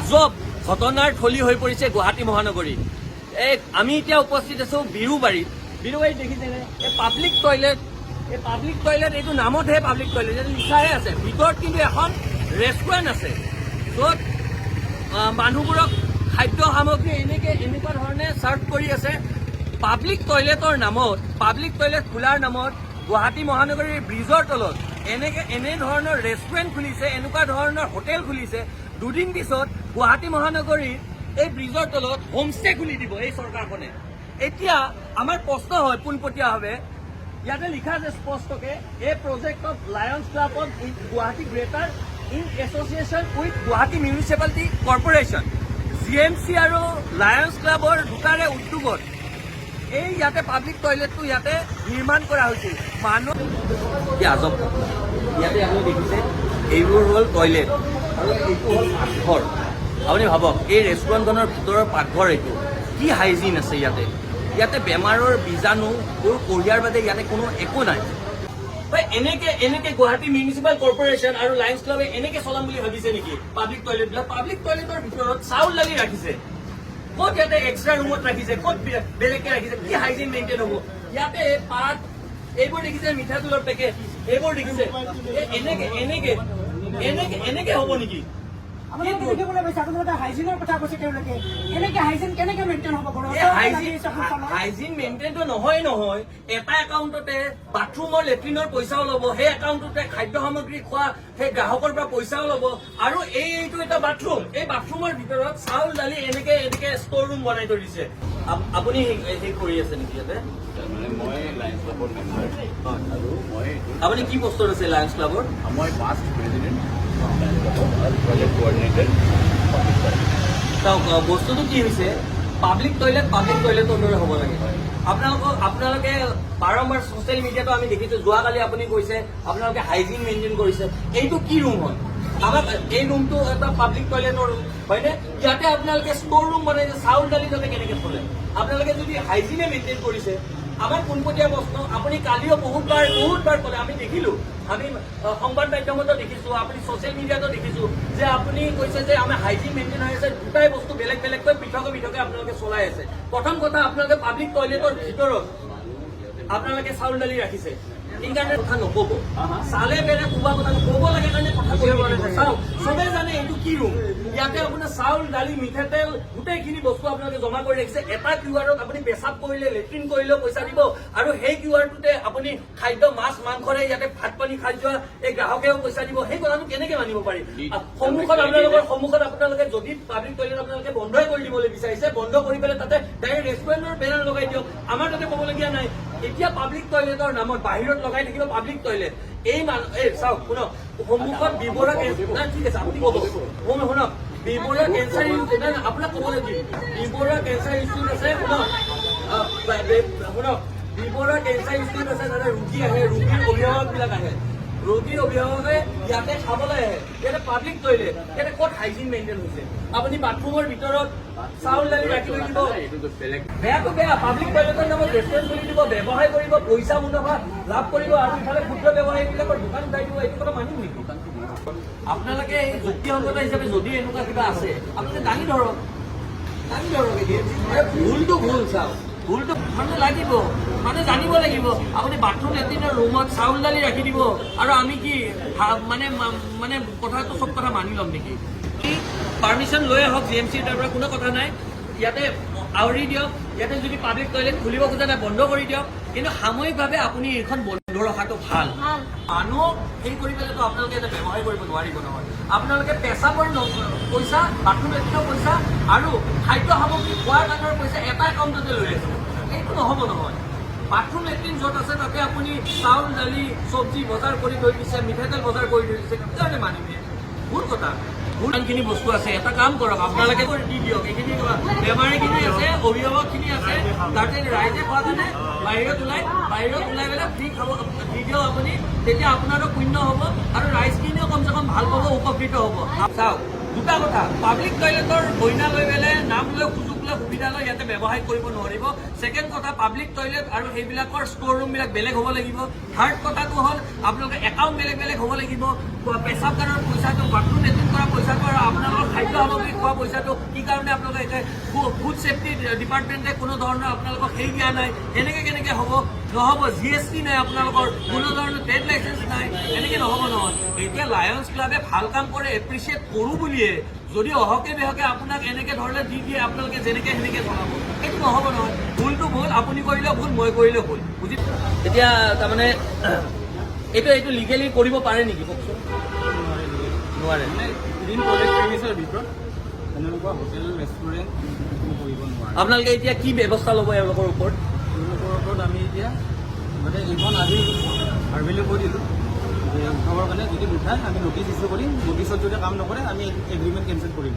আজব ঘটনাৰ থলী হৈ পৰিছে গুৱাহাটী মহানগৰী। আমি এতিয়া উপস্থিত আছো বিৰুবাৰীত দেখিছেনে? এই পাব্লিক টয়লেট এইটো নামতহে পাব্লিক টয়লেট, এইটো লিখাহে আছে। ভিতৰত কিন্তু এখন ৰেষ্টুৰেণ্ট আছে, য'ত মানুহবোৰক খাদ্য সামগ্ৰী এনেকুৱা ধৰণে চাৰ্ভ কৰি আছে। পাব্লিক টয়লেটৰ নামত, পাব্লিক টয়লেট খোলাৰ নামত গুৱাহাটী মহানগৰীৰ ব্ৰিজৰ তলত এনে ধৰণৰ ৰেষ্টুৰেণ্ট খুলিছে, এনেকুৱা ধৰণৰ হোটেল খুলিছে। দুদিন পিছত গুৱাহাটী মহানগৰীৰ এই ব্ৰিজৰ তলত হোমষ্টে খুলি দিব এই চৰকাৰখনে। এতিয়া আমাৰ প্ৰশ্ন হয় পোনপটীয়াভাৱে, ইয়াতে লিখা আছে স্পষ্টকে, এই project of Lions club of Guwahati greater in association with Guwahati municipality corporation, GMC আৰু লায়ন্স ক্লাবৰ দুটাৰে উদ্যোগত এই ইয়াতে পাব্লিক টয়লেটটো ইয়াতে নিৰ্মাণ কৰা হৈছিল। মানুহ আজব, ইয়াতে আপুনি দেখিছে এইবোৰ হ'ল টয়লেট আৰু এইটো হ'ল পাকঘৰ। আপুনি ভাবক, এই ৰেষ্টুৰেণ্টখনৰ ভিতৰৰ পাকঘৰ এইটো কি হাইজিন আছে ইয়াতে বেমাৰৰ বীজাণুবোৰ কঢ়িয়াৰ বাদে ইয়াতে কোনো একো নাই। এনেকে গুৱাহাটী মিউনিচিপাল কৰ্পৰেশ্যন আৰু লায়ন্স ক্লাবে এনেকে চলাম বুলি ভাবিছে নেকি পাব্লিক টয়লেটবিলাক? পাব্লিক টয়লেটৰ ভিতৰত চাউল দালি ৰাখিছে, ক'ত ইয়াতে এক্সট্ৰা ৰুমত ৰাখিছে, ক'ত বেলেগকে ৰাখিছে? কি হাইজিন মেইনটেইন হ'ব? ইয়াতে পাত এইবোৰ দেখিছে, মিঠাতেলৰ পেকেট এইবোৰ দেখিছে, এনেকে হ'ব নেকি? হাইজিন মেইনটেইনটো নহয়। এটা একাউণ্টতে বাথৰুমৰ লেট্ৰিনৰ পইচাও ল'ব, সেই একাউণ্টতে খাদ্য সামগ্ৰী খোৱা সেই গ্ৰাহকৰ পৰা পইচাও ল'ব। আৰু এইটো এটা বাথৰুম, এই বাথৰুমৰ ভিতৰত চাউল দালি এনেকে ষ্ট'ৰ ৰুম বনাই থৈ দিছে। আপুনি সেই কৰি আছে নেকি ইয়াতে? মই লায়ন্স ক্লাবৰ মেম্বাৰ আৰু আপুনি কি পষ্টত আছে লায়ন্স ক্লাবৰ? মই পাষ্ট প্ৰেচিডেণ্ট প্ৰজেক্ট কোঅৰ্ডিনেটৰ। বস্তুটো কি হৈছে, পাব্লিক টয়লেটৰ দৰে হ'ব লাগে। আপোনালোকে বাৰম্বাৰ ছচিয়েল মিডিয়াতো আমি দেখিছো, যোৱাকালি আপুনি কৈছে আপোনালোকে হাইজিন মেইনটেইন কৰিছে। এইটো কি ৰুম হয়? আমাক এই ৰুমটো এটা পাব্লিক টয়লেটৰ ৰুম হয়নে? ইয়াতে আপোনালোকে ষ্ট'ৰ ৰুম বনাইছে, চাউল দালি তাতে কেনেকে চলে? আপোনালোকে যদি হাইজিনে মেইনটেইন কৰিছে, আমাৰ পোনপটীয়া প্ৰশ্ন, আপুনি কালিও বহুতবাৰ ক'লে, আমি দেখিলো, আমি সংবাদ মাধ্যমতো দেখিছো, আপুনি ছচিয়েল মিডিয়াতো দেখিছো যে আপুনি কৈছে যে আমাৰ হাইজিন মেইনটেইন হৈ আছে। দুটাই বস্তু বেলেগকৈ পৃথকে আপোনালোকে চলাই আছে। প্ৰথম কথা, আপোনালোকে পাব্লিক টয়লেটৰ ভিতৰত আপোনালোকে চাউল দালি ৰাখিছে, সেইকাৰণে কথা নক'ব। চালে বেৰে কোবা কথা ক'ব লাগে কাৰণে কথা চাওক, চবেই জানে এইটো কি ৰুম। ইয়াতে আপোনাৰ চাউল দালি মিঠাতেল গোটেইখিনি বস্তু আপোনালোকে জমা কৰি ৰাখিছে। এটা কিউআৰত আপুনি পেচাব কৰিলে, লেট্ৰিন কৰিলেও পইচা দিব, আৰু সেই কিউআৰটোতে আপুনি খাদ্য মাছ মাংসৰে ইয়াতে ভাত পানী খাই যোৱা এই গ্ৰাহকেও পইচা দিব। সেই কথাটো কেনেকে মানিব পাৰি? আপোনালোকৰ সন্মুখত আপোনালোকে যদি পাব্লিক টয়লেট আপোনালোকে বন্ধই কৰি দিবলৈ বিচাৰিছে, বন্ধ কৰি পেলাই তাতে ডাইৰেক্ট ৰেষ্টুৰেণ্টৰ বেনাৰ লগাই দিয়ক, আমাৰ তাতে ক'বলগীয়া নাই। এতিয়া পাব্লিক টয়লেটৰ নামত বাহিৰত লগাই থাকিব পাব্লিক টয়লেট। চাওক, শুনক, সন্মুখত বিবৰা ঠিক আছে, আপুনি ক'ব, শুনক, বিবৰা কেঞ্চাৰ ইনষ্টিটিউট, আপোনাক ক'বলৈ দিম, বিবৰা কেঞ্চাৰ ইনষ্টিটিউট আছে, শুনক, বিবৰা কেঞ্চাৰ ইনষ্টিটিউট আছে, তাতে ৰোগী আহে, ৰোগীৰ অভিভাৱকবিলাক আহে, ৰোগীৰ অভিভাৱকে ইয়াতে খাবলৈ আহে। ইয়াতে পাব্লিক টয়লেট, ইয়াতে ক'ত হাইজিন মেইনটেইন হৈছে? আপুনি বাথৰুমৰ ভিতৰত চাউল দালি ৰাখি লৈ দিব, বেয়াটো বেয়া। পাব্লিক টয়লেটৰ নামত ৰেষ্টুৰেণ্ট খুলি দিব, ব্যৱসায় কৰিব, পইচা মুনাফা লাভ কৰিব, আৰু ইফালে ক্ষুদ্ৰ ব্যৱসায়ীবিলাকৰ দোকান উঠাই দিব। এইটো কথা মানিম নেকি? আপোনালোকে যুক্তিসংগত হিচাপে যদি এনেকুৱা কিবা আছে, আপোনালোকে দাঙি ধৰক। ভুলটো ভুল, চাওক, ভুলটো মানুহ লাগিব, মানুহ জানিব লাগিব। আপুনি বাথৰুম লেট্ৰিনৰ ৰুমত চাউল দালি ৰাখি দিব, আৰু আমি কি মানে কথাটো চব কথা মানি ল'ম নেকি? পাৰ্মিশ্যন লৈ আহক GMCৰ তাৰ পৰা, কোনো কথা নাই। ইয়াতে আউৰি দিয়ক, ইয়াতে যদি পাব্লিক টয়লেট খুলিব খোজা নাই বন্ধ কৰি দিয়ক, কিন্তু সাময়িকভাৱে আপুনি এইখন বন্ধ ৰখাটো ভাল। মানুহক সেই কৰি পেলাইতো আপোনালোকে এটা ব্যৱসায় কৰিব নোৱাৰিব নহয়। আপোনালোকে পেচাবৰ পইচা, বাথৰুম লেট্ৰিনৰ পইচা আৰু খাদ্য সামগ্ৰী খোৱাৰ কাৰণৰ পইচা এটা একাউণ্টতে লৈ আছে, এইটো নহ'ব নহয়। বাথৰুম লেট্ৰিন য'ত আছে তাতে আপুনি চাউল দালি চব্জি বজাৰ কৰি থৈ দিছে, মিঠাতেল বজাৰ কৰি থৈ দিছে, কিয় মানিবি? ভুল কথা। ইমানখিনি বস্তু আছে, এটা কাম কৰক, আপোনালোকে দি দিয়ক। এইখিনি বেমাৰীখিনি আছে, অভিভাৱকখিনি আছে, তাতে ৰাইজে খোৱা কাৰণে বাহিৰত ওলাই পেলাই ফ্ৰী খাব দি দিয়ক আপুনি, তেতিয়া আপোনাৰো পুণ্য হ'ব আৰু ৰাইজখিনিও কমচে কম ভাল পাব, উপকৃত হ'ব। চাওক, দুটা কথা, পাব্লিক টয়লেটৰ বইনা লৈ পেলাই নাম লৈ সুযোগ লৈ সুবিধা লৈ ইয়াতে ব্যৱসায় কৰিব নোৱাৰিব। ছেকেণ্ড কথা, পাব্লিক টয়লেট আৰু সেইবিলাকৰ ষ্ট'ৰ ৰুমবিলাক বেলেগ হ'ব লাগিব। থাৰ্ড কথাটো হ'ল আপোনালোকৰ একাউণ্ট বেলেগ বেলেগ হ'ব লাগিব। পেচাবগাৰৰ পইচাটো, বাথৰুম লেট্ৰিন কৰা পইচাটো আৰু আপোনালোকৰ খাদ্য সামগ্ৰী খোৱা পইচাটো কি কাৰণে আপোনালোকে এতিয়া ফুড ছেফটি ডিপাৰ্টমেণ্টে কোনো ধৰণৰ আপোনালোকক সেই দিয়া নাই, এনেকৈ কেনেকৈ হ'ব? নহ'ব। GST নাই আপোনালোকৰ, কোনো ধৰণৰ ট্ৰেড লাইচেঞ্চ নাই, এনেকৈ নহ'ব নহয়। এতিয়া লায়ন্স ক্লাবে ভাল কাম কৰে, এপ্ৰিচিয়েট কৰোঁ বুলিয়ে যদি অহকে বেহকে আপোনাক এনেকে ধৰণে দি দিয়ে, আপোনালোকে যেনেকে সেনেকে চলাব, সেইটো নহ'ব নহয়। ভুলটো ভুল, আপুনি কৰিলেও ভুল, মই কৰিলেও ভুল, বুজি? এতিয়া তাৰমানে এইটো লিগেলি কৰিব পাৰে নেকি কওকচোন? নোৱাৰে। মানে গ্ৰীণ প্ৰজেক্ট প্ৰিমিছৰ ভিতৰত এনেকুৱা হোটেল ৰেষ্টুৰেণ্ট কৰিব নোৱাৰে। আপোনালোকে এতিয়া কি ব্যৱস্থা ল'ব এওঁলোকৰ ওপৰত? তেওঁলোকৰ ওপৰত আমি এতিয়া মানে এইখন আজি ভাৰ্বেলি কৈ দিলোঁ যে উঠাবৰ কাৰণে যদি নুঠায় আমি নটিচ ইছ্যু কৰিম। নটিচত যদি কাম নকৰে আমি এগ্ৰিমেণ্ট কেঞ্চেল কৰিম।